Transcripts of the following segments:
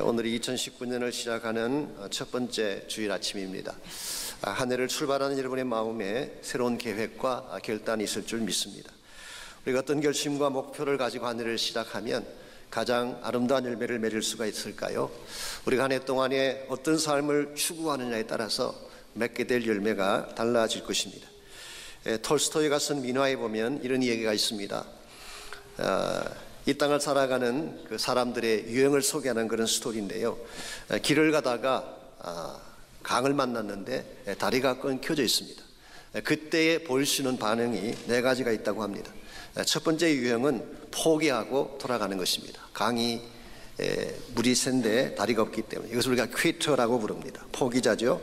오늘이 2019년을 시작하는 첫 번째 주일 아침입니다. 한 해를 출발하는 여러분의 마음에 새로운 계획과 결단이 있을 줄 믿습니다. 우리가 어떤 결심과 목표를 가지고 한 해를 시작하면 가장 아름다운 열매를 맺을 수가 있을까요? 우리가 한 해 동안에 어떤 삶을 추구하느냐에 따라서 맺게 될 열매가 달라질 것입니다. 톨스토이가 쓴 민화에 보면 이런 얘기가 있습니다. 이 땅을 살아가는 그 사람들의 유형을 소개하는 그런 스토리인데요. 길을 가다가 강을 만났는데 다리가 끊겨져 있습니다. 그때에 보일 수 있는 반응이 네 가지가 있다고 합니다. 첫 번째 유형은 포기하고 돌아가는 것입니다. 강이 물이 센데 다리가 없기 때문에 이것을 우리가 퀴터라고 부릅니다. 포기자죠.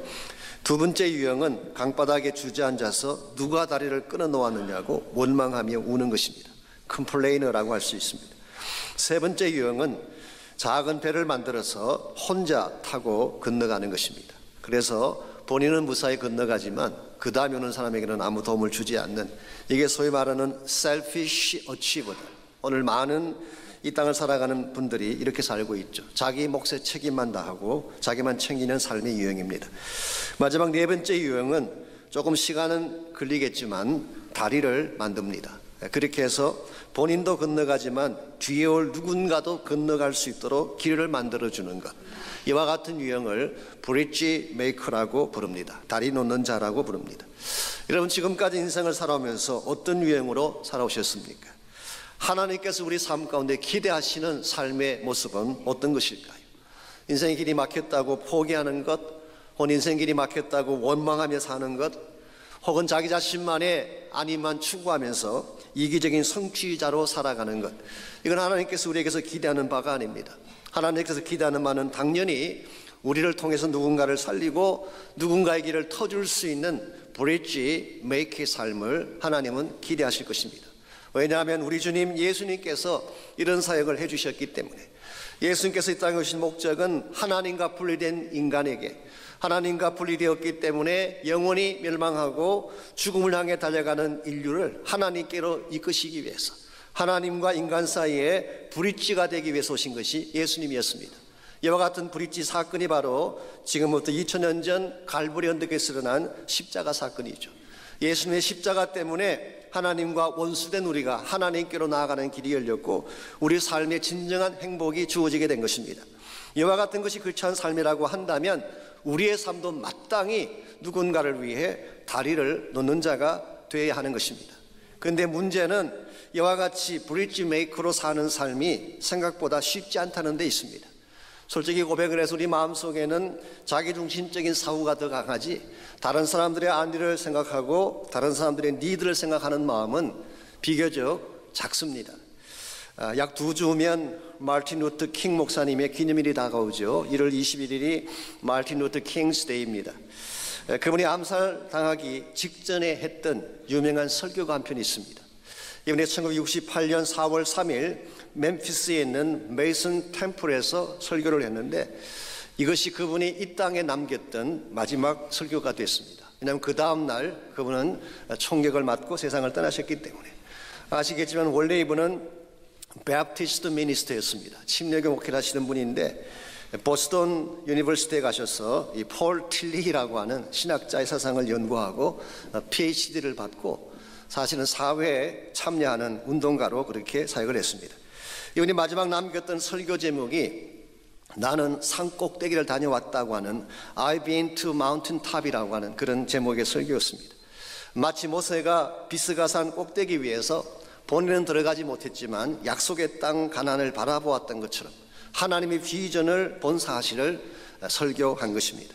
두 번째 유형은 강바닥에 주저앉아서 누가 다리를 끊어 놓았느냐고 원망하며 우는 것입니다. 컴플레이너라고 할 수 있습니다. 세 번째 유형은 작은 배를 만들어서 혼자 타고 건너가는 것입니다. 그래서 본인은 무사히 건너가지만 그 다음에 오는 사람에게는 아무 도움을 주지 않는, 이게 소위 말하는 selfish achiever. 오늘 많은 이 땅을 살아가는 분들이 이렇게 살고 있죠. 자기 몫의 책임만 다하고 자기만 챙기는 삶의 유형입니다. 마지막 네 번째 유형은 조금 시간은 걸리겠지만 다리를 만듭니다. 그렇게 해서 본인도 건너가지만 뒤에 올 누군가도 건너갈 수 있도록 길을 만들어주는 것, 이와 같은 유형을 브릿지 메이커라고 부릅니다. 다리 놓는 자라고 부릅니다. 여러분, 지금까지 인생을 살아오면서 어떤 유형으로 살아오셨습니까? 하나님께서 우리 삶 가운데 기대하시는 삶의 모습은 어떤 것일까요? 인생의 길이 막혔다고 포기하는 것, 혹은 인생 길이 막혔다고 원망하며 사는 것, 혹은 자기 자신만의 안위만 추구하면서 이기적인 성취자로 살아가는 것, 이건 하나님께서 우리에게서 기대하는 바가 아닙니다. 하나님께서 기대하는 바는 당연히 우리를 통해서 누군가를 살리고 누군가의 길을 터줄 수 있는 브릿지 메이커의 삶을 하나님은 기대하실 것입니다. 왜냐하면 우리 주님 예수님께서 이런 사역을 해주셨기 때문에, 예수님께서 이 땅에 오신 목적은 하나님과 분리된 인간에게, 하나님과 분리되었기 때문에 영원히 멸망하고 죽음을 향해 달려가는 인류를 하나님께로 이끄시기 위해서, 하나님과 인간 사이에 브릿지가 되기 위해서 오신 것이 예수님이었습니다. 이와 같은 브릿지 사건이 바로 지금부터 2000년 전 갈보리 언덕에서 일어난 십자가 사건이죠. 예수님의 십자가 때문에 하나님과 원수된 우리가 하나님께로 나아가는 길이 열렸고 우리 삶의 진정한 행복이 주어지게 된 것입니다. 이와 같은 것이 그렇지 않은 삶이라고 한다면 우리의 삶도 마땅히 누군가를 위해 다리를 놓는 자가 되어야 하는 것입니다. 그런데 문제는 이와 같이 브릿지 메이커로 사는 삶이 생각보다 쉽지 않다는 데 있습니다. 솔직히 고백을 해서 우리 마음속에는 자기중심적인 사고가 더 강하지, 다른 사람들의 안위를 생각하고 다른 사람들의 니드를 생각하는 마음은 비교적 작습니다. 약 2주 후면 마틴 루터 킹 목사님의 기념일이 다가오죠. 1월 21일이 마틴 루터 킹스 데이입니다. 그분이 암살당하기 직전에 했던 유명한 설교가 한 편 있습니다. 이번에 1968년 4월 3일 멤피스에 있는 메이슨 템플에서 설교를 했는데 이것이 그분이 이 땅에 남겼던 마지막 설교가 됐습니다. 왜냐하면 그 다음 날 그분은 총격을 맞고 세상을 떠나셨기 때문에. 아시겠지만 원래 이분은 베프티스트 미니스터였습니다. 침례교 목회를 하시는 분인데 보스턴 유니버시티에 가셔서 이 폴 틸리라고 하는 신학자의 사상을 연구하고 PhD를 받고 사실은 사회에 참여하는 운동가로 그렇게 사역을 했습니다. 이분이 마지막 남겼던 설교 제목이 나는 산 꼭대기를 다녀왔다고 하는 I've been to mountain top이라고 하는 그런 제목의 설교였습니다. 마치 모세가 비스가산 꼭대기 위에서 본인은 들어가지 못했지만 약속의 땅 가나안을 바라보았던 것처럼 하나님의 비전을 본 사실을 설교한 것입니다.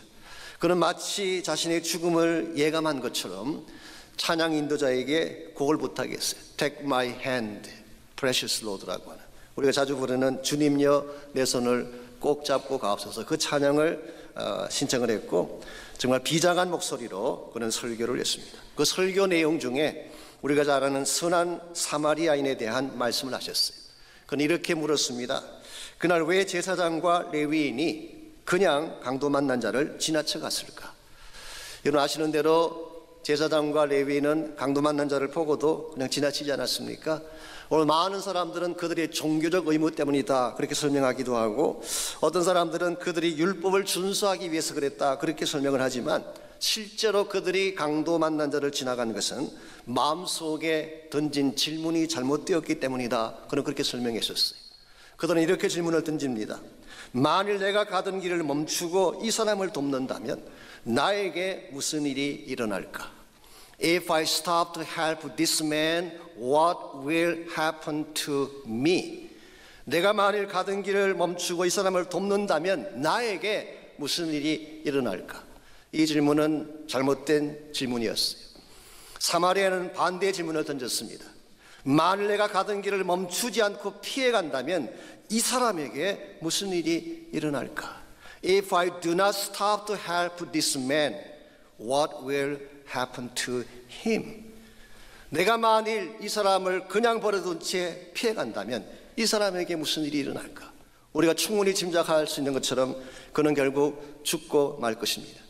그는 마치 자신의 죽음을 예감한 것처럼 찬양 인도자에게 곡을 부탁했어요. Take my hand, precious Lord라고 하는, 우리가 자주 부르는 주님여 내 손을 꼭 잡고 가옵소서, 그 찬양을 신청을 했고 정말 비장한 목소리로 그는 설교를 했습니다. 그 설교 내용 중에 우리가 잘 아는 선한 사마리아인에 대한 말씀을 하셨어요. 그는 이렇게 물었습니다. 그날 왜 제사장과 레위인이 그냥 강도 만난 자를 지나쳐 갔을까? 여러분 아시는 대로 제사장과 레위인은 강도 만난 자를 보고도 그냥 지나치지 않았습니까? 오늘 많은 사람들은 그들의 종교적 의무 때문이다 그렇게 설명하기도 하고, 어떤 사람들은 그들이 율법을 준수하기 위해서 그랬다 그렇게 설명을 하지만, 실제로 그들이 강도 만난 자를 지나간 것은 마음속에 던진 질문이 잘못되었기 때문이다. 그는 그렇게 설명했었어요. 그들은 이렇게 질문을 던집니다. 만일 내가 가던 길을 멈추고 이 사람을 돕는다면 나에게 무슨 일이 일어날까? If I stop to help this man, what will happen to me? 내가 만일 가던 길을 멈추고 이 사람을 돕는다면 나에게 무슨 일이 일어날까? 이 질문은 잘못된 질문이었어요. 사마리아는 반대의 질문을 던졌습니다. 만일 내가 가던 길을 멈추지 않고 피해간다면 이 사람에게 무슨 일이 일어날까? If I do not stop to help this man, what will happen to him? 내가 만일 이 사람을 그냥 버려둔 채 피해간다면 이 사람에게 무슨 일이 일어날까? 우리가 충분히 짐작할 수 있는 것처럼 그는 결국 죽고 말 것입니다.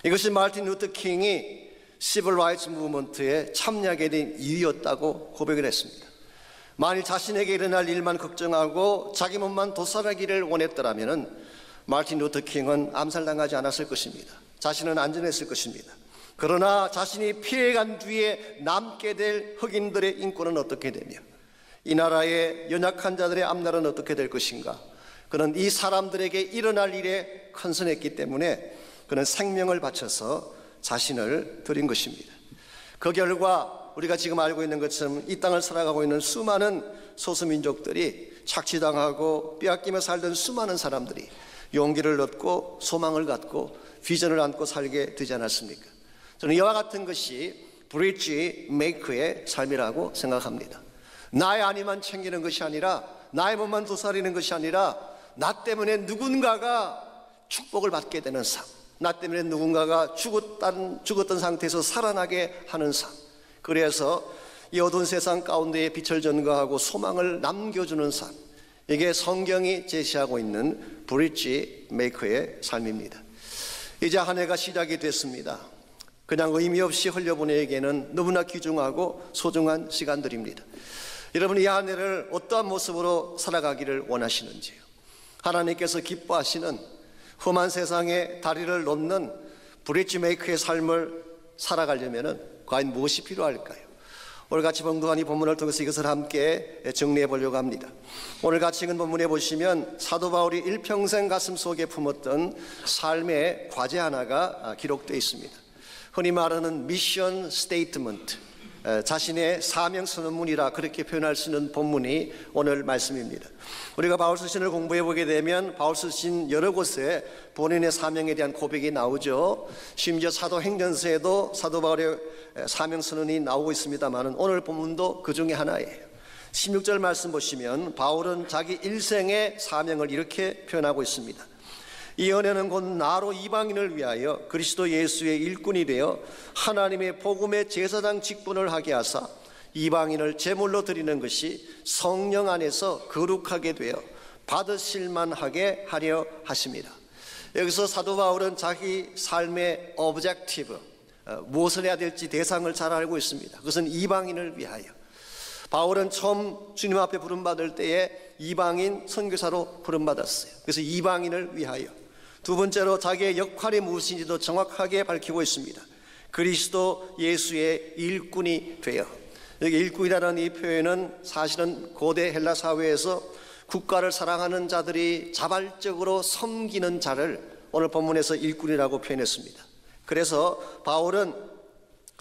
이것이 마틴 루터 킹이 시빌 라이츠 무브먼트에 참여하게 된 이유였다고 고백을 했습니다. 만일 자신에게 일어날 일만 걱정하고 자기 몸만 도살하기를 원했더라면 마틴 루터 킹은 암살당하지 않았을 것입니다. 자신은 안전했을 것입니다. 그러나 자신이 피해간 뒤에 남게 될 흑인들의 인권은 어떻게 되며 이 나라의 연약한 자들의 앞날은 어떻게 될 것인가? 그는 이 사람들에게 일어날 일에 컨선했기 때문에 그는 생명을 바쳐서 자신을 드린 것입니다. 그 결과 우리가 지금 알고 있는 것처럼 이 땅을 살아가고 있는 수많은 소수민족들이 착취당하고 빼앗기며 살던 수많은 사람들이 용기를 얻고 소망을 갖고 비전을 안고 살게 되지 않았습니까? 저는 이와 같은 것이 브릿지 메이커의 삶이라고 생각합니다. 나의 안위만 챙기는 것이 아니라, 나의 몸만 도사리는 것이 아니라, 나 때문에 누군가가 축복을 받게 되는 삶, 나 때문에 누군가가 죽었던 상태에서 살아나게 하는 삶. 그래서 이 어두운 세상 가운데에 빛을 전가하고 소망을 남겨주는 삶, 이게 성경이 제시하고 있는 브릿지 메이커의 삶입니다. 이제 한 해가 시작이 됐습니다. 그냥 의미 없이 흘려보내기에는 너무나 귀중하고 소중한 시간들입니다. 여러분, 이 한 해를 어떠한 모습으로 살아가기를 원하시는지요? 하나님께서 기뻐하시는 험한 세상에 다리를 놓는 브릿지 메이커의 삶을 살아가려면 과연 무엇이 필요할까요? 오늘 같이 봉독한 이 본문을 통해서 이것을 함께 정리해 보려고 합니다. 오늘 같이 읽은 본문에 보시면 사도 바울이 일평생 가슴 속에 품었던 삶의 과제 하나가 기록되어 있습니다. 흔히 말하는 미션 스테이트먼트, 자신의 사명 선언문이라 그렇게 표현할 수 있는 본문이 오늘 말씀입니다. 우리가 바울 서신을 공부해 보게 되면 바울 서신 여러 곳에 본인의 사명에 대한 고백이 나오죠. 심지어 사도행전서에도 사도 바울의 사명 선언이 나오고 있습니다만 오늘 본문도 그 중에 하나예요. 16절 말씀 보시면 바울은 자기 일생의 사명을 이렇게 표현하고 있습니다. 이 은혜는 곧 나로 이방인을 위하여 그리스도 예수의 일꾼이 되어 하나님의 복음의 제사장 직분을 하게 하사 이방인을 제물로 드리는 것이 성령 안에서 거룩하게 되어 받으실만 하게 하려 하십니다. 여기서 사도 바울은 자기 삶의 오브젝티브, 무엇을 해야 될지 대상을 잘 알고 있습니다. 그것은 이방인을 위하여. 바울은 처음 주님 앞에 부름받을 때에 이방인 선교사로 부름받았어요. 그래서 이방인을 위하여. 두 번째로 자기의 역할이 무엇인지도 정확하게 밝히고 있습니다. 그리스도 예수의 일꾼이 되어. 여기 일꾼이라는 이 표현은 사실은 고대 헬라 사회에서 국가를 사랑하는 자들이 자발적으로 섬기는 자를 오늘 본문에서 일꾼이라고 표현했습니다. 그래서 바울은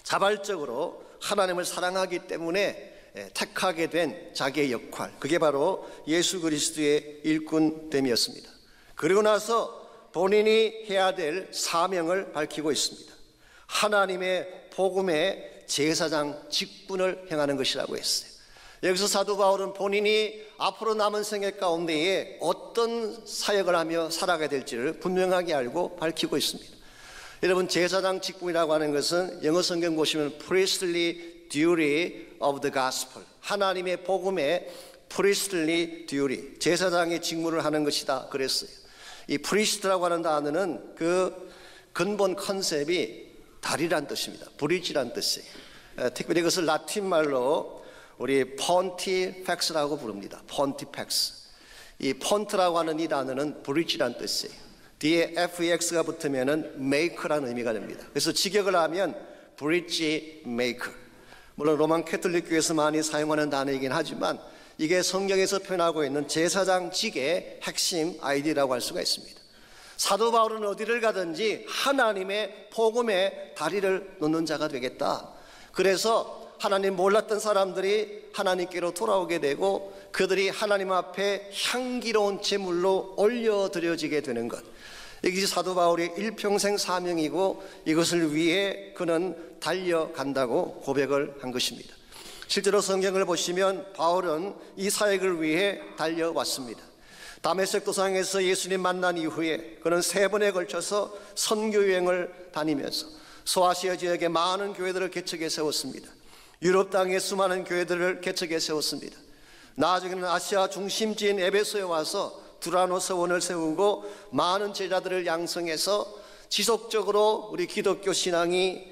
자발적으로 하나님을 사랑하기 때문에 택하게 된 자기의 역할, 그게 바로 예수 그리스도의 일꾼됨이었습니다. 그리고 나서 본인이 해야 될 사명을 밝히고 있습니다. 하나님의 복음의 제사장 직분을 행하는 것이라고 했어요. 여기서 사도 바울은 본인이 앞으로 남은 생애 가운데에 어떤 사역을 하며 살아가야 될지를 분명하게 알고 밝히고 있습니다. 여러분, 제사장 직분이라고 하는 것은 영어 성경 보시면 priestly duty of the gospel, 하나님의 복음의 priestly duty, 제사장의 직무를 하는 것이다 그랬어요. 이 priest라고 하는 단어는 그 근본 컨셉이 다리란 뜻입니다. 브릿지란 뜻이에요. 특별히 그것을 라틴 말로 우리 폰티펙스라고 부릅니다. 폰티펙스. 이 폰트라고 하는 이 단어는 브릿지란 뜻이에요. 뒤에 FEX가 붙으면은 make라는 의미가 됩니다. 그래서 직역을 하면 브릿지 메이커. 물론 로만 캐톨릭 교회에서 많이 사용하는 단어이긴 하지만 이게 성경에서 표현하고 있는 제사장직의 핵심 아이디어라고 할 수가 있습니다. 사도 바울은 어디를 가든지 하나님의 복음에 다리를 놓는 자가 되겠다. 그래서 하나님 몰랐던 사람들이 하나님께로 돌아오게 되고 그들이 하나님 앞에 향기로운 제물로 올려드려지게 되는 것, 이것이 사도 바울의 일평생 사명이고 이것을 위해 그는 달려간다고 고백을 한 것입니다. 실제로 성경을 보시면 바울은 이 사역을 위해 달려왔습니다. 다메섹 도상에서 예수님 만난 이후에 그는 3번에 걸쳐서 선교 여행을 다니면서 소아시아 지역의 많은 교회들을 개척해 세웠습니다. 유럽 땅에 수많은 교회들을 개척해 세웠습니다. 나중에는 아시아 중심지인 에베소에 와서 두라노 서원을 세우고 많은 제자들을 양성해서 지속적으로 우리 기독교 신앙이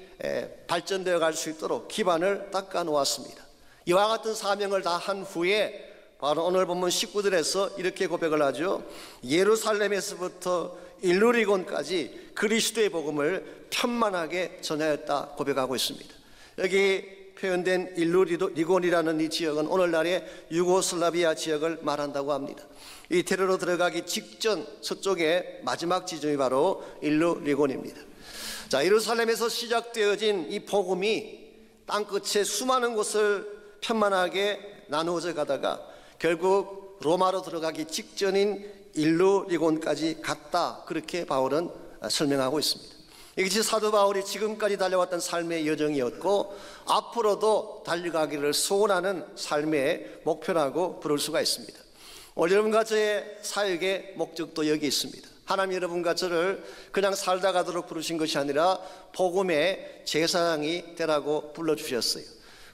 발전되어 갈 수 있도록 기반을 닦아 놓았습니다. 이와 같은 사명을 다 한 후에 바로 오늘 본문 19절에서 이렇게 고백을 하죠. 예루살렘에서부터 일루리곤까지 그리스도의 복음을 편만하게 전하였다 고백하고 있습니다. 여기 표현된 일루리곤이라는 이 지역은 오늘날의 유고슬라비아 지역을 말한다고 합니다. 이태리로 들어가기 직전 서쪽의 마지막 지점이 바로 일루리곤입니다. 자, 예루살렘에서 시작되어진 이 복음이 땅끝에 수많은 곳을 편만하게 나누어져 가다가 결국 로마로 들어가기 직전인 일루리곤까지 갔다, 그렇게 바울은 설명하고 있습니다. 이것이 사도 바울이 지금까지 달려왔던 삶의 여정이었고 앞으로도 달려가기를 소원하는 삶의 목표라고 부를 수가 있습니다. 오늘 여러분과 저의 사역의 목적도 여기 있습니다. 하나님 여러분과 저를 그냥 살다 가도록 부르신 것이 아니라 복음의 제사장이 되라고 불러주셨어요.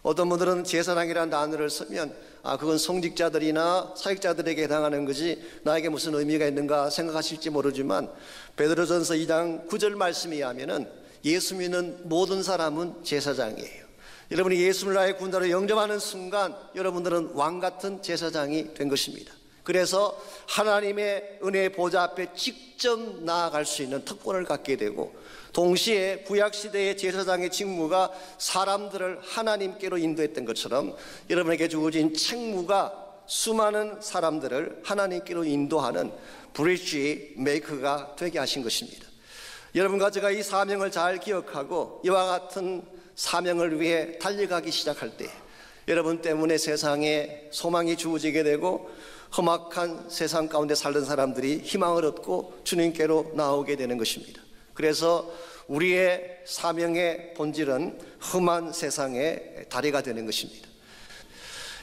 어떤 분들은 제사장이라는 단어를 쓰면 그건 성직자들이나 사역자들에게 해당하는 거지 나에게 무슨 의미가 있는가 생각하실지 모르지만 베드로전서 2장 9절 말씀에 의하면 예수 믿는 모든 사람은 제사장이에요. 여러분이 예수를 나의 군대로 영접하는 순간 여러분들은 왕같은 제사장이 된 것입니다. 그래서 하나님의 은혜의 보좌 앞에 직접 나아갈 수 있는 특권을 갖게 되고 동시에 구약시대의 제사장의 직무가 사람들을 하나님께로 인도했던 것처럼 여러분에게 주어진 책무가 수많은 사람들을 하나님께로 인도하는 브릿지 메이커가 되게 하신 것입니다. 여러분과 제가 이 사명을 잘 기억하고 이와 같은 사명을 위해 달려가기 시작할 때 여러분 때문에 세상에 소망이 주어지게 되고 험악한 세상 가운데 살던 사람들이 희망을 얻고 주님께로 나오게 되는 것입니다. 그래서 우리의 사명의 본질은 험한 세상의 다리가 되는 것입니다.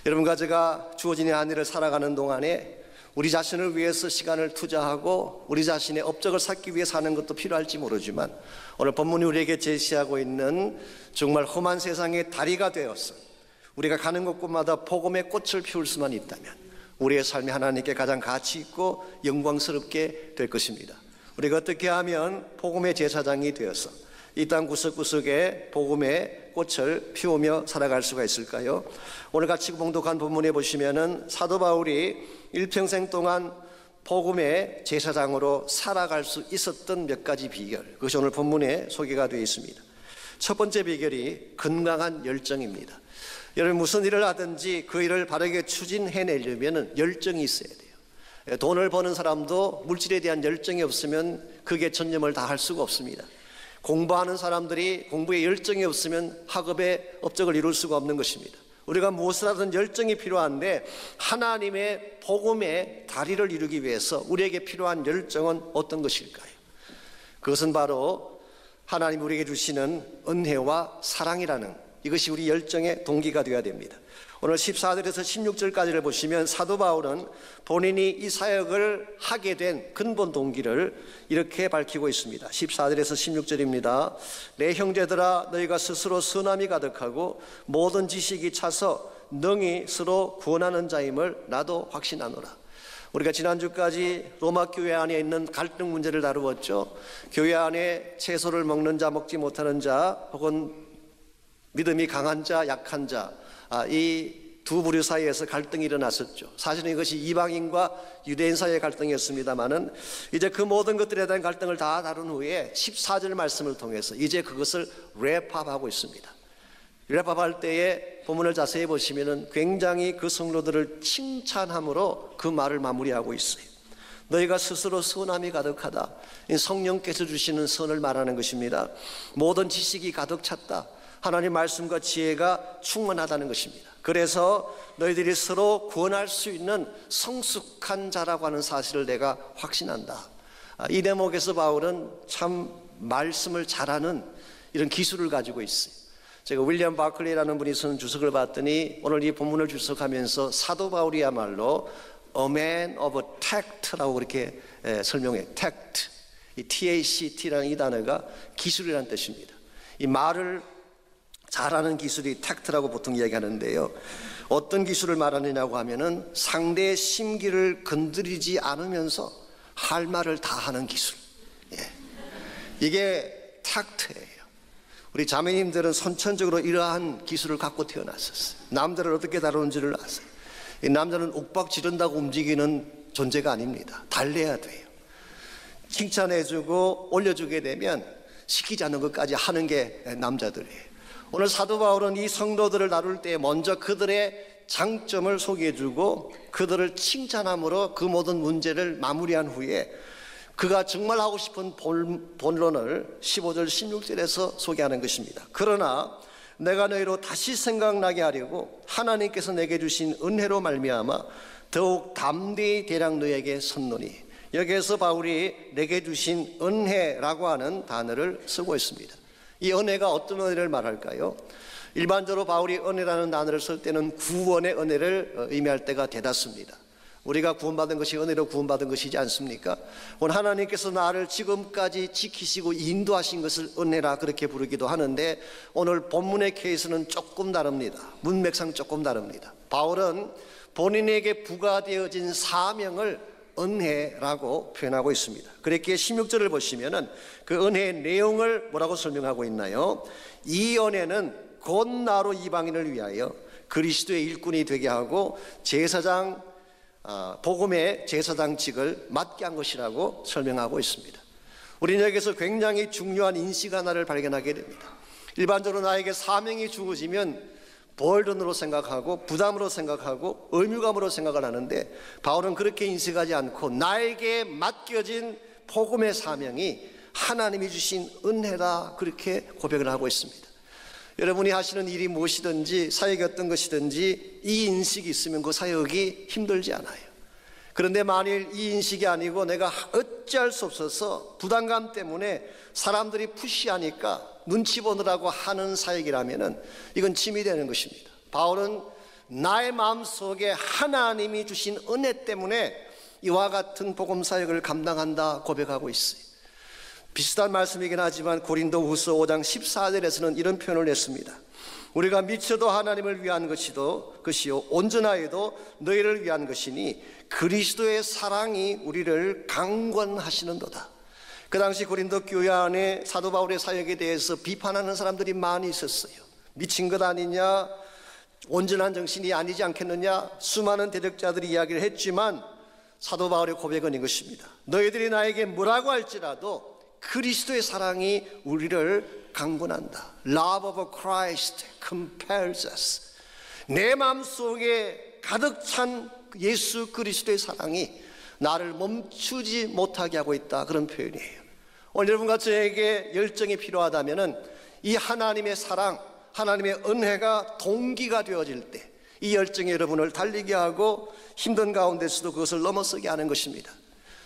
여러분과 제가 주어진 한 해를 살아가는 동안에 우리 자신을 위해서 시간을 투자하고 우리 자신의 업적을 쌓기 위해 사는 것도 필요할지 모르지만 오늘 본문이 우리에게 제시하고 있는 정말 험한 세상의 다리가 되어서 우리가 가는 곳곳마다 복음의 꽃을 피울 수만 있다면 우리의 삶이 하나님께 가장 가치 있고 영광스럽게 될 것입니다. 우리가 어떻게 하면 복음의 제사장이 되어서 이 땅 구석구석에 복음의 꽃을 피우며 살아갈 수가 있을까요? 오늘 같이 봉독한 본문에 보시면은 사도 바울이 일평생 동안 복음의 제사장으로 살아갈 수 있었던 몇 가지 비결, 그것이 오늘 본문에 소개가 되어 있습니다. 첫 번째 비결이 건강한 열정입니다. 여러분 무슨 일을 하든지 그 일을 바르게 추진해내려면 열정이 있어야 돼요. 돈을 버는 사람도 물질에 대한 열정이 없으면 그게 전념을 다 할 수가 없습니다. 공부하는 사람들이 공부에 열정이 없으면 학업에 업적을 이룰 수가 없는 것입니다. 우리가 무엇을 하든 열정이 필요한데 하나님의 복음의 다리를 이루기 위해서 우리에게 필요한 열정은 어떤 것일까요? 그것은 바로 하나님 우리에게 주시는 은혜와 사랑이라는, 이것이 우리 열정의 동기가 되어야 됩니다. 오늘 14절에서 16절까지를 보시면 사도 바울은 본인이 이 사역을 하게 된 근본 동기를 이렇게 밝히고 있습니다. 14절에서 16절입니다. 내 형제들아 너희가 스스로 선함이 가득하고 모든 지식이 차서 능히 서로 구원하는 자임을 나도 확신하노라. 우리가 지난주까지 로마 교회 안에 있는 갈등 문제를 다루었죠. 교회 안에 채소를 먹는 자, 먹지 못하는 자, 혹은 믿음이 강한 자, 약한 자, 이 두 부류 사이에서 갈등이 일어났었죠. 사실은 이것이 이방인과 유대인 사이의 갈등이었습니다마는 이제 그 모든 것들에 대한 갈등을 다 다룬 후에 14절 말씀을 통해서 이제 그것을 랩업하고 있습니다. 랩업할 때에 본문을 자세히 보시면은 굉장히 그 성도들을 칭찬함으로 그 말을 마무리하고 있어요. 너희가 스스로 선함이 가득하다. 성령께서 주시는 선을 말하는 것입니다. 모든 지식이 가득 찼다. 하나님 말씀과 지혜가 충만하다는 것입니다. 그래서 너희들이 서로 구원할 수 있는 성숙한 자라고 하는 사실을 내가 확신한다. 이 대목에서 바울은 참 말씀을 잘하는 이런 기술을 가지고 있어요. 제가 윌리엄 바클리라는 분이 쓰는 주석을 봤더니 오늘 이 본문을 주석하면서 사도 바울이야말로 A man of tact라고 그렇게 설명해. tact, 이 tact라는 이 단어가 기술이라는 뜻입니다. 이 말을 잘하는 기술이 tact라고 보통 이야기하는데요. 어떤 기술을 말하느냐고 하면은 상대의 심기를 건드리지 않으면서 할 말을 다 하는 기술. 이게 tact예요. 우리 자매님들은 선천적으로 이러한 기술을 갖고 태어났었어요. 남자를 어떻게 다루는지를 아세요. 이 남자는 욱박 지른다고 움직이는 존재가 아닙니다. 달래야 돼요. 칭찬해주고 올려주게 되면 시키지 않는 것까지 하는 게 남자들이에요. 오늘 사도 바울은 이 성도들을 다룰 때 먼저 그들의 장점을 소개해주고 그들을 칭찬함으로 그 모든 문제를 마무리한 후에 그가 정말 하고 싶은 본론을 15절 16절에서 소개하는 것입니다. 그러나 내가 너희로 다시 생각나게 하려고 하나님께서 내게 주신 은혜로 말미암아 더욱 담대히 대략 너희에게 섰노니, 여기에서 바울이 내게 주신 은혜라고 하는 단어를 쓰고 있습니다. 이 은혜가 어떤 은혜를 말할까요? 일반적으로 바울이 은혜라는 단어를 쓸 때는 구원의 은혜를 의미할 때가 대다수입니다. 우리가 구원받은 것이 은혜로 구원받은 것이지 않습니까? 오늘 하나님께서 나를 지금까지 지키시고 인도하신 것을 은혜라 그렇게 부르기도 하는데 오늘 본문의 케이스는 조금 다릅니다. 문맥상 조금 다릅니다. 바울은 본인에게 부과되어진 사명을 은혜라고 표현하고 있습니다. 그렇기에 16절을 보시면은 그 은혜의 내용을 뭐라고 설명하고 있나요? 이 은혜는 곧 나로 이방인을 위하여 그리스도의 일꾼이 되게 하고 제사장 복음의 제사장직을 맡게 한 것이라고 설명하고 있습니다. 우리는 여기서 굉장히 중요한 인식 하나를 발견하게 됩니다. 일반적으로 나에게 사명이 주어지면 버든으로 생각하고 부담으로 생각하고 의무감으로 생각을 하는데 바울은 그렇게 인식하지 않고 나에게 맡겨진 복음의 사명이 하나님이 주신 은혜다 그렇게 고백을 하고 있습니다. 여러분이 하시는 일이 무엇이든지 사역이 어떤 것이든지 이 인식이 있으면 그 사역이 힘들지 않아요. 그런데 만일 이 인식이 아니고 내가 어찌할 수 없어서 부담감 때문에 사람들이 푸시하니까 눈치 보느라고 하는 사역이라면 이건 짐이 되는 것입니다. 바울은 나의 마음속에 하나님이 주신 은혜 때문에 이와 같은 복음 사역을 감당한다 고백하고 있어요. 비슷한 말씀이긴 하지만 고린도후서 5장 14절에서는 이런 표현을 했습니다. 우리가 미쳐도 하나님을 위한 것이요 온전하여도 너희를 위한 것이니 그리스도의 사랑이 우리를 강권하시는도다. 그 당시 고린도 교회 안에 사도 바울의 사역에 대해서 비판하는 사람들이 많이 있었어요. 미친 것 아니냐, 온전한 정신이 아니지 않겠느냐, 수많은 대적자들이 이야기를 했지만 사도 바울의 고백은 이것입니다. 너희들이 나에게 뭐라고 할지라도 그리스도의 사랑이 우리를 강권한다. Love of Christ compels us. 내 마음속에 가득 찬 예수 그리스도의 사랑이 나를 멈추지 못하게 하고 있다. 그런 표현이에요. 오늘 여러분과 저에게 열정이 필요하다면 이 하나님의 사랑, 하나님의 은혜가 동기가 되어질 때 이 열정이 여러분을 달리게 하고 힘든 가운데서도 그것을 넘어서게 하는 것입니다.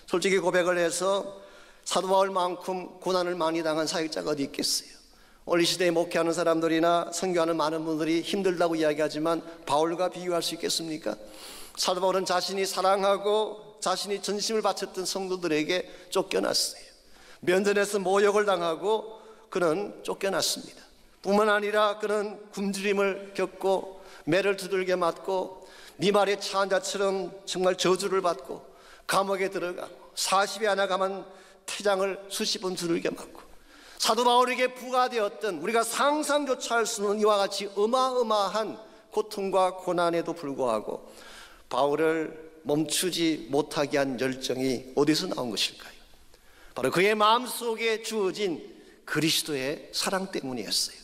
솔직히 고백을 해서 사도 바울만큼 고난을 많이 당한 사역자가 어디 있겠어요? 오늘 이 시대에 목회하는 사람들이나 선교하는 많은 분들이 힘들다고 이야기하지만 바울과 비교할 수 있겠습니까? 사도 바울은 자신이 사랑하고 자신이 전심을 바쳤던 성도들에게 쫓겨났어요. 면전에서 모욕을 당하고 그는 쫓겨났습니다. 뿐만 아니라 그는 굶주림을 겪고 매를 두들겨 맞고 미말에 차한 자처럼 정말 저주를 받고 감옥에 들어가고 40에 하나 가만 태장을 수십 번 두들겨 맞고 사도 바울에게 부과되었던 우리가 상상조차 할 수 없는 이와 같이 어마어마한 고통과 고난에도 불구하고 바울을 멈추지 못하게 한 열정이 어디서 나온 것일까요? 바로 그의 마음속에 주어진 그리스도의 사랑 때문이었어요.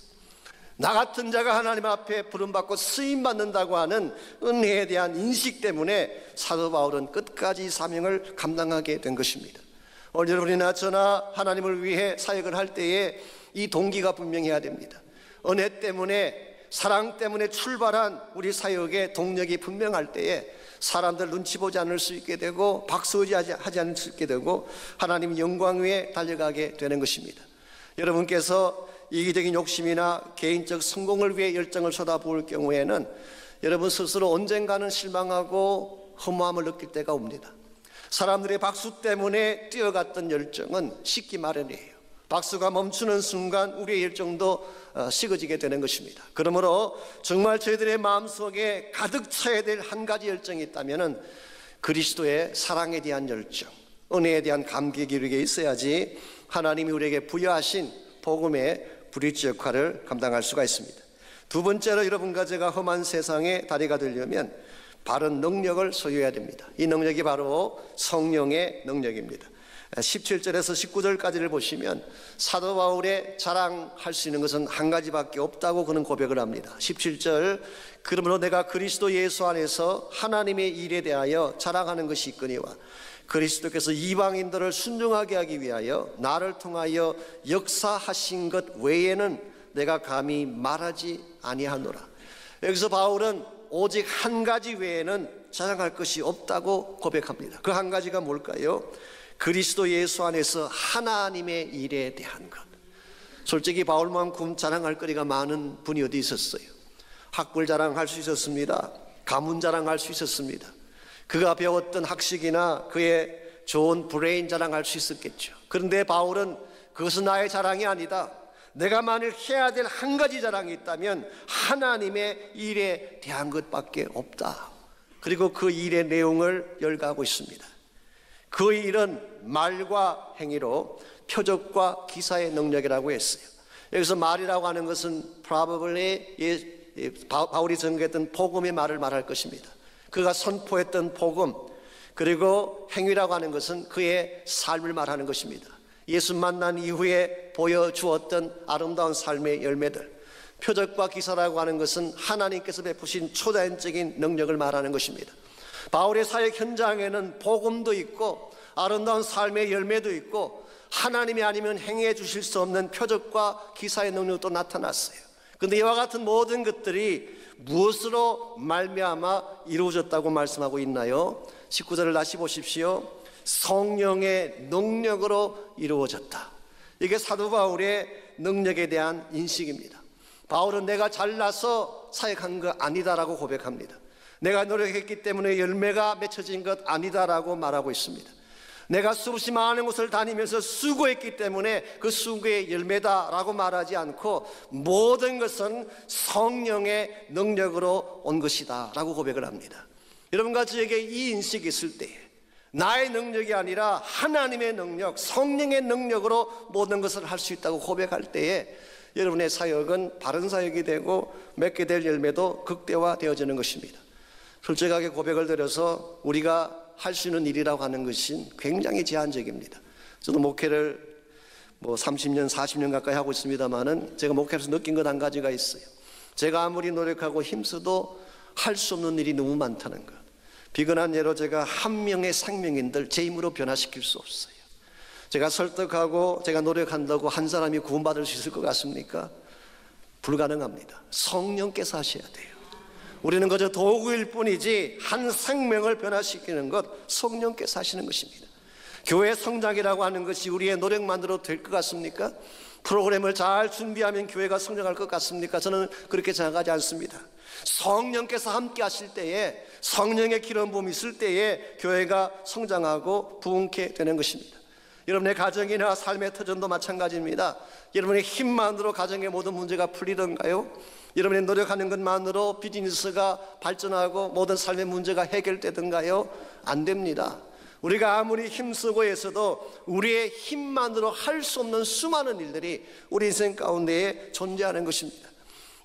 나 같은 자가 하나님 앞에 부름받고 쓰임받는다고 하는 은혜에 대한 인식 때문에 사도 바울은 끝까지 사명을 감당하게 된 것입니다. 오늘 여러분이나 저나 하나님을 위해 사역을 할 때에 이 동기가 분명해야 됩니다. 은혜 때문에, 사랑 때문에 출발한 우리 사역의 동력이 분명할 때에 사람들 눈치 보지 않을 수 있게 되고 박수하지 않을 수 있게 되고 하나님 영광 위에 달려가게 되는 것입니다. 여러분께서 이기적인 욕심이나 개인적 성공을 위해 열정을 쏟아부을 경우에는 여러분 스스로 언젠가는 실망하고 허무함을 느낄 때가 옵니다. 사람들의 박수 때문에 뛰어갔던 열정은 식기 마련이에요. 박수가 멈추는 순간 우리의 열정도 식어지게 되는 것입니다. 그러므로 정말 저희들의 마음속에 가득 차야 될 한 가지 열정이 있다면 그리스도의 사랑에 대한 열정, 은혜에 대한 감격이 우리에게 있어야지 하나님이 우리에게 부여하신 복음의 브릿지 역할을 감당할 수가 있습니다. 두 번째로 여러분과 제가 험한 세상의 다리가 되려면 바른 능력을 소유해야 됩니다. 이 능력이 바로 성령의 능력입니다. 17절에서 19절까지를 보시면 사도 바울의 자랑할 수 있는 것은 한 가지밖에 없다고 그는 고백을 합니다. 17절, 그러므로 내가 그리스도 예수 안에서 하나님의 일에 대하여 자랑하는 것이 있거니와 그리스도께서 이방인들을 순종하게 하기 위하여 나를 통하여 역사하신 것 외에는 내가 감히 말하지 아니하노라. 여기서 바울은 오직 한 가지 외에는 자랑할 것이 없다고 고백합니다. 그 한 가지가 뭘까요? 그리스도 예수 안에서 하나님의 일에 대한 것. 솔직히 바울만큼 자랑할 거리가 많은 분이 어디 있었어요? 학벌 자랑할 수 있었습니다. 가문 자랑할 수 있었습니다. 그가 배웠던 학식이나 그의 좋은 브레인 자랑할 수 있었겠죠. 그런데 바울은 그것은 나의 자랑이 아니다. 내가 만일 해야 될 한 가지 자랑이 있다면 하나님의 일에 대한 것밖에 없다. 그리고 그 일의 내용을 열거하고 있습니다. 그 일은 말과 행위로 표적과 기사의 능력이라고 했어요. 여기서 말이라고 하는 것은 probably 바울이 전개했던 복음의 말을 말할 것입니다. 그가 선포했던 복음, 그리고 행위라고 하는 것은 그의 삶을 말하는 것입니다. 예수 만난 이후에 보여주었던 아름다운 삶의 열매들. 표적과 기사라고 하는 것은 하나님께서 베푸신 초자연적인 능력을 말하는 것입니다. 바울의 사역 현장에는 복음도 있고 아름다운 삶의 열매도 있고 하나님이 아니면 행해 주실 수 없는 표적과 기사의 능력도 나타났어요. 그런데 이와 같은 모든 것들이 무엇으로 말미암아 이루어졌다고 말씀하고 있나요? 19절을 다시 보십시오. 성령의 능력으로 이루어졌다. 이게 사도 바울의 능력에 대한 인식입니다. 바울은 내가 잘나서 사역한 거 아니다라고 고백합니다. 내가 노력했기 때문에 열매가 맺혀진 것 아니다라고 말하고 있습니다. 내가 수없이 많은 곳을 다니면서 수고했기 때문에 그 수고의 열매다라고 말하지 않고 모든 것은 성령의 능력으로 온 것이다 라고 고백을 합니다. 여러분과 저에게 이 인식이 있을 때에 나의 능력이 아니라 하나님의 능력, 성령의 능력으로 모든 것을 할 수 있다고 고백할 때에 여러분의 사역은 바른 사역이 되고 맺게 될 열매도 극대화되어지는 것입니다. 솔직하게 고백을 드려서 우리가 할 수 있는 일이라고 하는 것은 굉장히 제한적입니다. 저도 목회를 30년, 40년 가까이 하고 있습니다만은 제가 목회에서 느낀 것 한 가지가 있어요. 제가 아무리 노력하고 힘써도 할 수 없는 일이 너무 많다는 것. 비근한 예로 제가 한 명의 생명인들 제 힘으로 변화시킬 수 없어요. 제가 설득하고 제가 노력한다고 한 사람이 구원받을 수 있을 것 같습니까? 불가능합니다. 성령께서 하셔야 돼요. 우리는 그저 도구일 뿐이지 한 생명을 변화시키는 것 성령께서 하시는 것입니다. 교회 성장이라고 하는 것이 우리의 노력만으로 될 것 같습니까? 프로그램을 잘 준비하면 교회가 성장할 것 같습니까? 저는 그렇게 생각하지 않습니다. 성령께서 함께 하실 때에, 성령의 기름 부음이 있을 때에 교회가 성장하고 부흥케 되는 것입니다. 여러분의 가정이나 삶의 터전도 마찬가지입니다. 여러분의 힘만으로 가정의 모든 문제가 풀리던가요? 여러분의 노력하는 것만으로 비즈니스가 발전하고 모든 삶의 문제가 해결되던가요? 안 됩니다. 우리가 아무리 힘쓰고 해서도 우리의 힘만으로 할 수 없는 수많은 일들이 우리 인생 가운데에 존재하는 것입니다.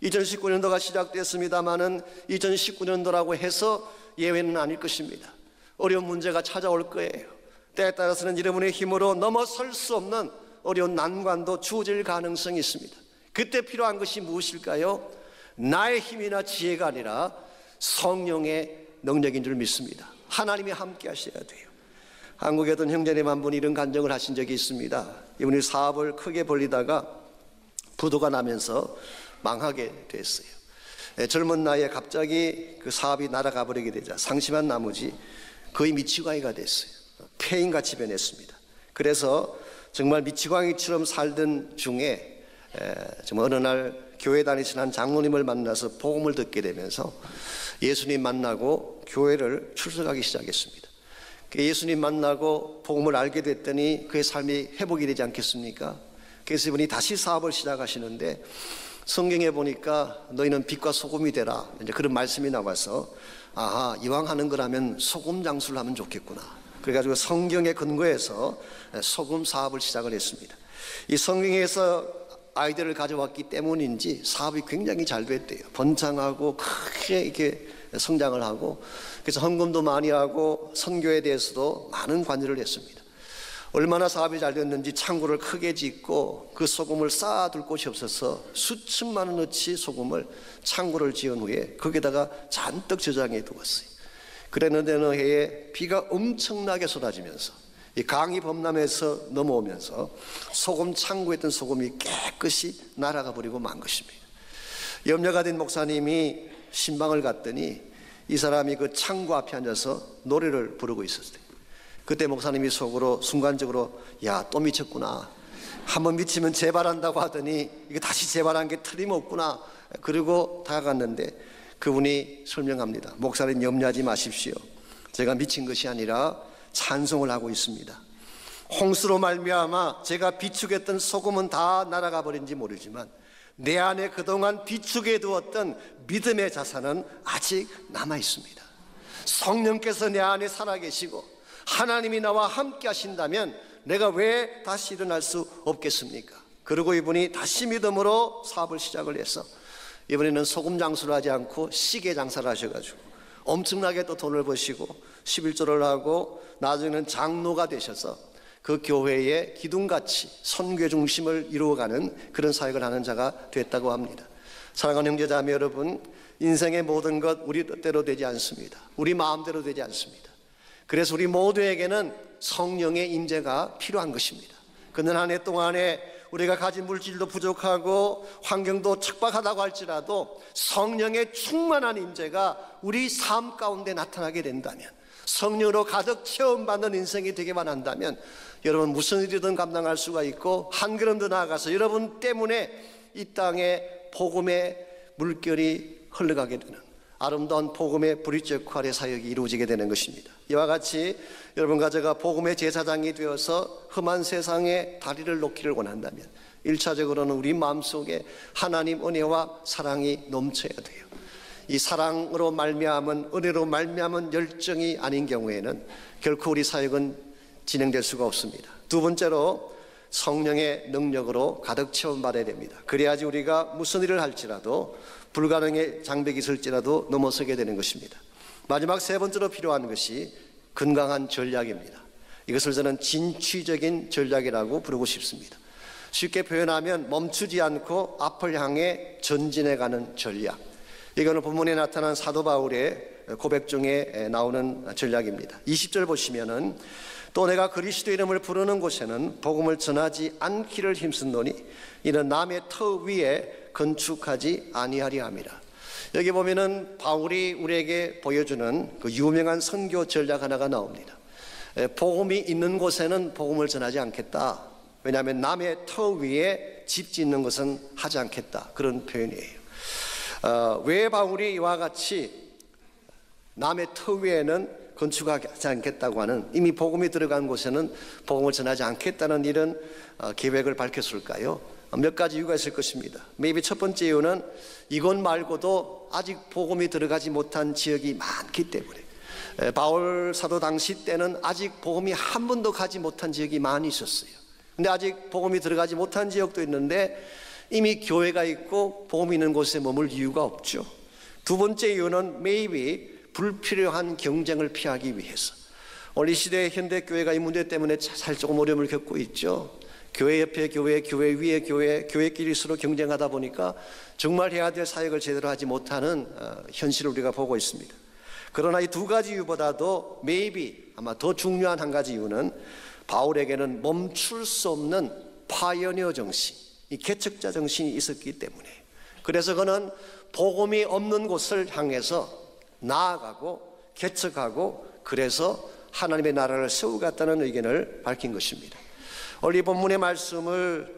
2019년도가 시작됐습니다마는 2019년도라고 해서 예외는 아닐 것입니다. 어려운 문제가 찾아올 거예요. 때에 따라서는 여러분의 힘으로 넘어설 수 없는 어려운 난관도 주어질 가능성이 있습니다. 그때 필요한 것이 무엇일까요? 나의 힘이나 지혜가 아니라 성령의 능력인 줄 믿습니다. 하나님이 함께 하셔야 돼요. 한국에 어떤 형제님 한 분이 이런 간증을 하신 적이 있습니다. 이분이 사업을 크게 벌리다가 부도가 나면서 망하게 됐어요. 젊은 나이에 갑자기 그 사업이 날아가 버리게 되자 상심한 나머지 거의 미치광이가 됐어요. 폐인같이 변했습니다. 그래서 정말 미치광이처럼 살던 중에 정말 어느 날 교회 다니시는 장로님을 만나서 복음을 듣게 되면서 예수님 만나고 교회를 출석하기 시작했습니다. 예수님 만나고 복음을 알게 됐더니 그의 삶이 회복이 되지 않겠습니까? 그래서 이분이 다시 사업을 시작하시는데 성경에 보니까 너희는 빛과 소금이 되라, 이제 그런 말씀이 나와서 아하, 이왕 하는 거라면 소금 장수를 하면 좋겠구나. 그래가지고 성경에 근거해서 소금 사업을 시작을 했습니다. 이 성경에서 아이디어를 가져왔기 때문인지 사업이 굉장히 잘 됐대요. 번창하고 크게 이렇게 성장을 하고, 그래서 헌금도 많이 하고 선교에 대해서도 많은 관여를 했습니다. 얼마나 사업이 잘 됐는지 창고를 크게 짓고 그 소금을 쌓아둘 곳이 없어서 수천만 원어치 소금을 창고를 지은 후에 거기다가 잔뜩 저장해 두었어요. 그랬는데 어느 해에 비가 엄청나게 쏟아지면서 이 강이 범람해서 넘어오면서 소금 창고에 있던 소금이 깨끗이 날아가 버리고 만 것입니다. 염려가 된 목사님이 신방을 갔더니 이 사람이 그 창고 앞에 앉아서 노래를 부르고 있었어요. 그때 목사님이 속으로 순간적으로 야, 또 미쳤구나, 한번 미치면 재발한다고 하더니 이거 다시 재발한 게 틀림없구나. 그리고 다가갔는데 그분이 설명합니다. 목사님, 염려하지 마십시오. 제가 미친 것이 아니라 찬송을 하고 있습니다. 홍수로 말미암아 제가 비축했던 소금은 다 날아가 버린지 모르지만 내 안에 그동안 비축해 두었던 믿음의 자산은 아직 남아 있습니다. 성령께서 내 안에 살아계시고 하나님이 나와 함께 하신다면 내가 왜 다시 일어날 수 없겠습니까? 그리고 이분이 다시 믿음으로 사업을 시작을 해서 이번에는 소금 장수를 하지 않고 시계 장사를 하셔가지고 엄청나게 또 돈을 버시고 11조를 하고 나중에는 장로가 되셔서 그 교회의 기둥같이 선교 중심을 이루어가는 그런 사역을 하는 자가 됐다고 합니다. 사랑하는 형제자매 여러분, 인생의 모든 것 우리 뜻대로 되지 않습니다. 우리 마음대로 되지 않습니다. 그래서 우리 모두에게는 성령의 임재가 필요한 것입니다. 그는 한 해 동안에 우리가 가진 물질도 부족하고 환경도 척박하다고 할지라도 성령의 충만한 임재가 우리 삶 가운데 나타나게 된다면, 성령으로 가득 체험받는 인생이 되기만 한다면 여러분 무슨 일이든 감당할 수가 있고 한 걸음 더 나아가서 여러분 때문에 이 땅에 복음의 물결이 흘러가게 되는 아름다운 복음의 브릿지 역할의 사역이 이루어지게 되는 것입니다. 이와 같이 여러분과 제가 복음의 제사장이 되어서 험한 세상에 다리를 놓기를 원한다면 1차적으로는 우리 마음속에 하나님 은혜와 사랑이 넘쳐야 돼요. 이 사랑으로 말미암은, 은혜로 말미암은 열정이 아닌 경우에는 결코 우리 사역은 진행될 수가 없습니다. 두 번째로 성령의 능력으로 가득 체험받아야 됩니다. 그래야지 우리가 무슨 일을 할지라도 불가능의 장벽이 있을지라도 넘어서게 되는 것입니다. 마지막 세 번째로 필요한 것이 건강한 전략입니다. 이것을 저는 진취적인 전략이라고 부르고 싶습니다. 쉽게 표현하면 멈추지 않고 앞을 향해 전진해가는 전략. 이거는 본문에 나타난 사도 바울의 고백 중에 나오는 전략입니다. 20절 보시면은 또 내가 그리스도 이름을 부르는 곳에는 복음을 전하지 않기를 힘쓴노니 이는 남의 터 위에 건축하지 아니하리 함이라. 여기 보면은 바울이 우리에게 보여주는 그 유명한 선교 전략 하나가 나옵니다. 복음이 있는 곳에는 복음을 전하지 않겠다. 왜냐하면 남의 터 위에 집 짓는 것은 하지 않겠다, 그런 표현이에요. 왜 바울이 이와 같이 남의 터 위에는 건축하지 않겠다고 하는, 이미 복음이 들어간 곳에는 복음을 전하지 않겠다는 이런 계획을 밝혔을까요? 몇 가지 이유가 있을 것입니다. maybe 첫 번째 이유는 이것 말고도 아직 복음이 들어가지 못한 지역이 많기 때문에, 바울 사도 당시 때는 아직 복음이 한 번도 가지 못한 지역이 많이 있었어요. 근데 아직 복음이 들어가지 못한 지역도 있는데 이미 교회가 있고 복음이 있는 곳에 머물 이유가 없죠. 두 번째 이유는 maybe 불필요한 경쟁을 피하기 위해서. 오늘 이 시대의 현대교회가 이 문제 때문에 조금 어려움을 겪고 있죠. 교회 옆에 교회, 교회 위에 교회, 교회끼리 서로 경쟁하다 보니까 정말 해야 될 사역을 제대로 하지 못하는 현실을 우리가 보고 있습니다. 그러나 이 두 가지 이유보다도 maybe 아마 더 중요한 한 가지 이유는 바울에게는 멈출 수 없는 파이어니어 정신, 이 개척자 정신이 있었기 때문에, 그래서 그는 복음이 없는 곳을 향해서 나아가고 개척하고 그래서 하나님의 나라를 세우겠다는 의견을 밝힌 것입니다. 오늘 이 본문의 말씀을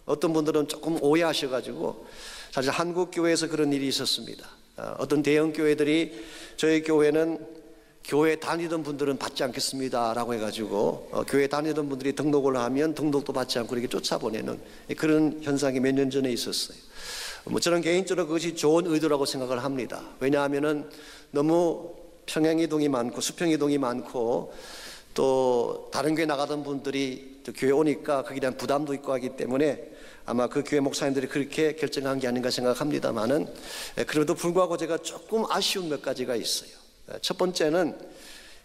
어떤 분들은 조금 오해하셔가지고, 사실 한국 교회에서 그런 일이 있었습니다. 어떤 대형 교회들이 저희 교회는 교회 다니던 분들은 받지 않겠습니다 라고 해가지고 교회 다니던 분들이 등록을 하면 등록도 받지 않고 이렇게 쫓아보내는 그런 현상이 몇 년 전에 있었어요. 저는 개인적으로 그것이 좋은 의도라고 생각을 합니다. 왜냐하면 너무 평행이동이 많고 수평이동이 많고 또 다른 교회 나가던 분들이 또 교회 오니까 거기에 대한 부담도 있고 하기 때문에 아마 그 교회 목사님들이 그렇게 결정한 게 아닌가 생각합니다만은, 그래도 불구하고 제가 조금 아쉬운 몇 가지가 있어요. 첫 번째는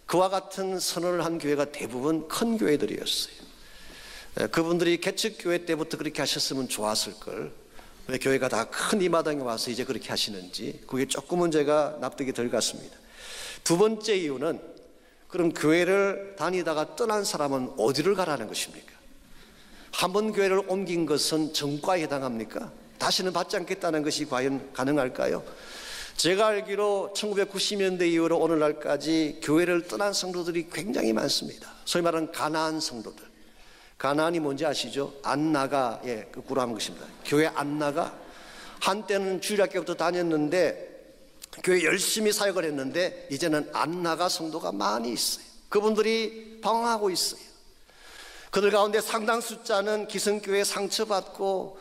그와 같은 선언을 한 교회가 대부분 큰 교회들이었어요. 그분들이 개척교회 때부터 그렇게 하셨으면 좋았을 걸, 왜 교회가 다 큰 이 마당에 와서 이제 그렇게 하시는지 그게 조금은 제가 납득이 덜 갔습니다. 두 번째 이유는, 그럼 교회를 다니다가 떠난 사람은 어디를 가라는 것입니까? 한 번 교회를 옮긴 것은 정과에 해당합니까? 다시는 받지 않겠다는 것이 과연 가능할까요? 제가 알기로 1990년대 이후로 오늘날까지 교회를 떠난 성도들이 굉장히 많습니다. 소위 말하는 가나안 성도들. 가나안이 뭔지 아시죠? 안 나가의 거꾸로 하는 것입니다. 교회 안 나가. 한때는 주일학교부터 다녔는데 교회 열심히 사역을 했는데 이제는 안 나가 성도가 많이 있어요. 그분들이 방황하고 있어요. 그들 가운데 상당 숫자는 기성교회에 상처받고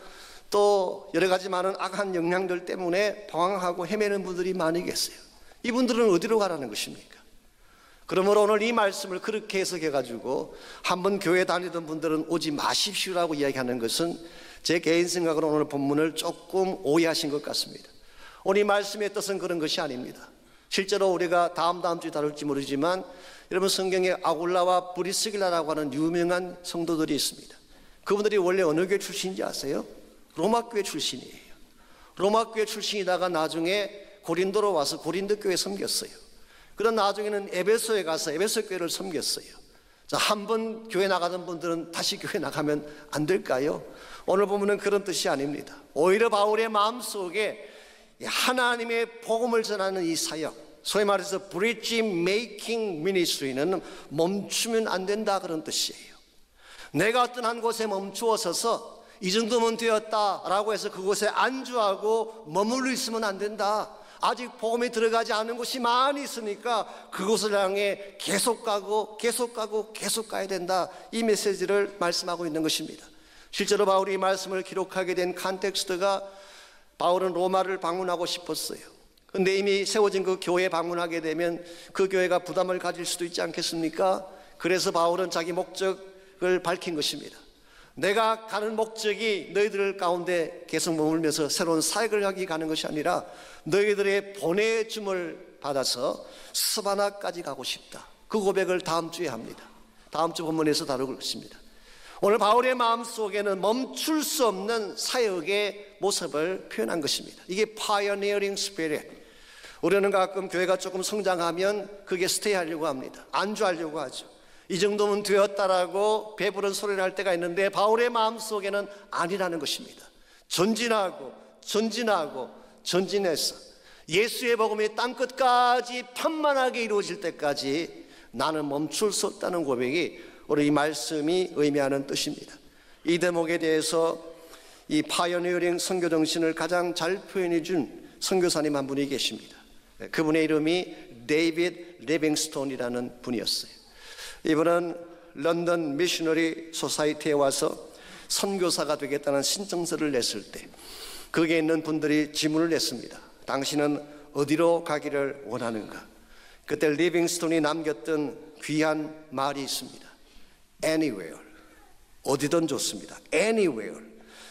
또 여러 가지 많은 악한 영향들 때문에 방황하고 헤매는 분들이 많이 계세요. 이분들은 어디로 가라는 것입니까? 그러므로 오늘 이 말씀을 그렇게 해석해가지고 한번 교회 다니던 분들은 오지 마십시오라고 이야기하는 것은 제 개인 생각으로 오늘 본문을 조금 오해하신 것 같습니다. 오늘 이 말씀의 뜻은 그런 것이 아닙니다. 실제로 우리가 다음 주에 다룰지 모르지만 여러분, 성경에 아굴라와 브리스길라라고 하는 유명한 성도들이 있습니다. 그분들이 원래 어느 교회 출신인지 아세요? 로마교회 출신이에요. 로마교회 출신이다가 나중에 고린도로 와서 고린도 교회에 섬겼어요. 그런 나중에는 에베소에 가서 에베소 교회를 섬겼어요. 자, 한번 교회 나가던 분들은 다시 교회 나가면 안 될까요? 오늘 보면은 그런 뜻이 아닙니다. 오히려 바울의 마음속에 하나님의 복음을 전하는 이 사역, 소위 말해서 브릿지 메이킹 미니스트리는 멈추면 안 된다, 그런 뜻이에요. 내가 어떤 한 곳에 멈추어 서서 이 정도면 되었다라고 해서 그곳에 안주하고 머물러 있으면 안 된다. 아직 복음이 들어가지 않은 곳이 많이 있으니까 그곳을 향해 계속 가고 계속 가고 계속 가야 된다. 이 메시지를 말씀하고 있는 것입니다. 실제로 바울이 이 말씀을 기록하게 된 컨텍스트가, 바울은 로마를 방문하고 싶었어요. 근데 이미 세워진 그 교회에 방문하게 되면 그 교회가 부담을 가질 수도 있지 않겠습니까? 그래서 바울은 자기 목적을 밝힌 것입니다. 내가 가는 목적이 너희들 가운데 계속 머물면서 새로운 사역을 하기 가는 것이 아니라 너희들의 보내줌을 받아서 스바나까지 가고 싶다. 그 고백을 다음 주에 합니다. 다음 주 본문에서 다룰 것입니다. 오늘 바울의 마음속에는 멈출 수 없는 사역의 모습을 표현한 것입니다. 이게 pioneering spirit. 우리는 가끔 교회가 조금 성장하면 그게 스테이하려고 합니다. 안주하려고 하죠. 이 정도면 되었다라고 배부른 소리를 할 때가 있는데 바울의 마음속에는 아니라는 것입니다. 전진하고 전진하고 전진해서 예수의 복음이 땅끝까지 편만하게 이루어질 때까지 나는 멈출 수 없다는 고백이 우리 이 말씀이 의미하는 뜻입니다. 이 대목에 대해서 이 파이어니어링 선교 정신을 가장 잘 표현해 준 선교사님 한 분이 계십니다. 그분의 이름이 데이비드 리빙스톤이라는 분이었어요. 이분은 런던 미셔너리 소사이티에 와서 선교사가 되겠다는 신청서를 냈을 때 거기에 있는 분들이 질문을 냈습니다. 당신은 어디로 가기를 원하는가? 그때 리빙스톤이 남겼던 귀한 말이 있습니다. Anywhere, 어디든 좋습니다. Anywhere,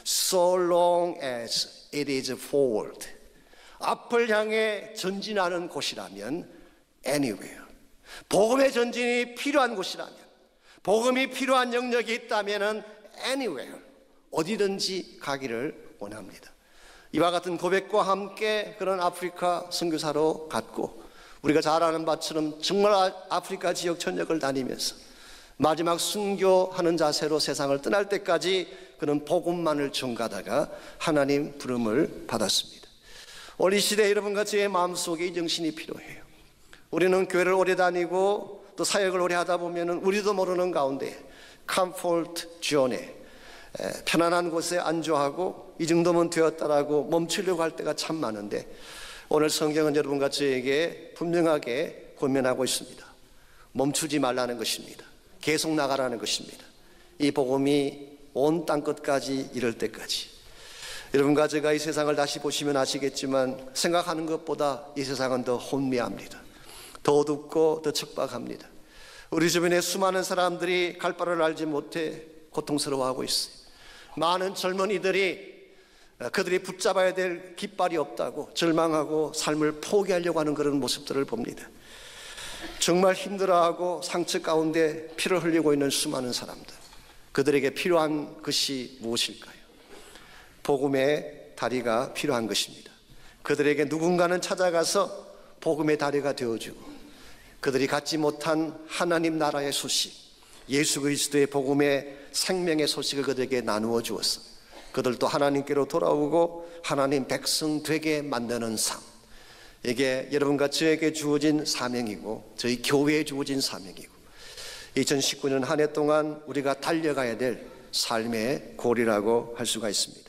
so long as it is forward. 앞을 향해 전진하는 곳이라면 anywhere. 복음의 전진이 필요한 곳이라면, 복음이 필요한 영역이 있다면 anywhere, 어디든지 가기를 원합니다. 이와 같은 고백과 함께 그런 아프리카 선교사로 갔고, 우리가 잘 아는 바처럼 정말 아프리카 지역 전역을 다니면서 마지막 순교하는 자세로 세상을 떠날 때까지 그는 복음만을 전가다가 하나님 부름을 받았습니다. 오늘 이 시대에 여러분과 저의 마음속에 이 정신이 필요해요. 우리는 교회를 오래 다니고 또 사역을 오래 하다 보면 우리도 모르는 가운데 컴포트 존에, 편안한 곳에 안주하고 이 정도면 되었다라고 멈추려고 할 때가 참 많은데, 오늘 성경은 여러분과 저에게 분명하게 권면하고 있습니다. 멈추지 말라는 것입니다. 계속 나가라는 것입니다. 이 복음이 온 땅끝까지 이를 때까지. 여러분과 제가 이 세상을 다시 보시면 아시겠지만 생각하는 것보다 이 세상은 더 혼미합니다. 더 어둡고 더 척박합니다. 우리 주변에 수많은 사람들이 갈 바를 알지 못해 고통스러워하고 있어요. 많은 젊은이들이 그들이 붙잡아야 될 깃발이 없다고 절망하고 삶을 포기하려고 하는 그런 모습들을 봅니다. 정말 힘들어하고 상처 가운데 피를 흘리고 있는 수많은 사람들, 그들에게 필요한 것이 무엇일까요? 복음의 다리가 필요한 것입니다. 그들에게 누군가는 찾아가서 복음의 다리가 되어주고, 그들이 갖지 못한 하나님 나라의 소식, 예수 그리스도의 복음의 생명의 소식을 그들에게 나누어 주어서 그들도 하나님께로 돌아오고 하나님 백성 되게 만드는 삶, 이게 여러분과 저에게 주어진 사명이고 저희 교회에 주어진 사명이고 2019년 한 해 동안 우리가 달려가야 될 삶의 골이라고 할 수가 있습니다.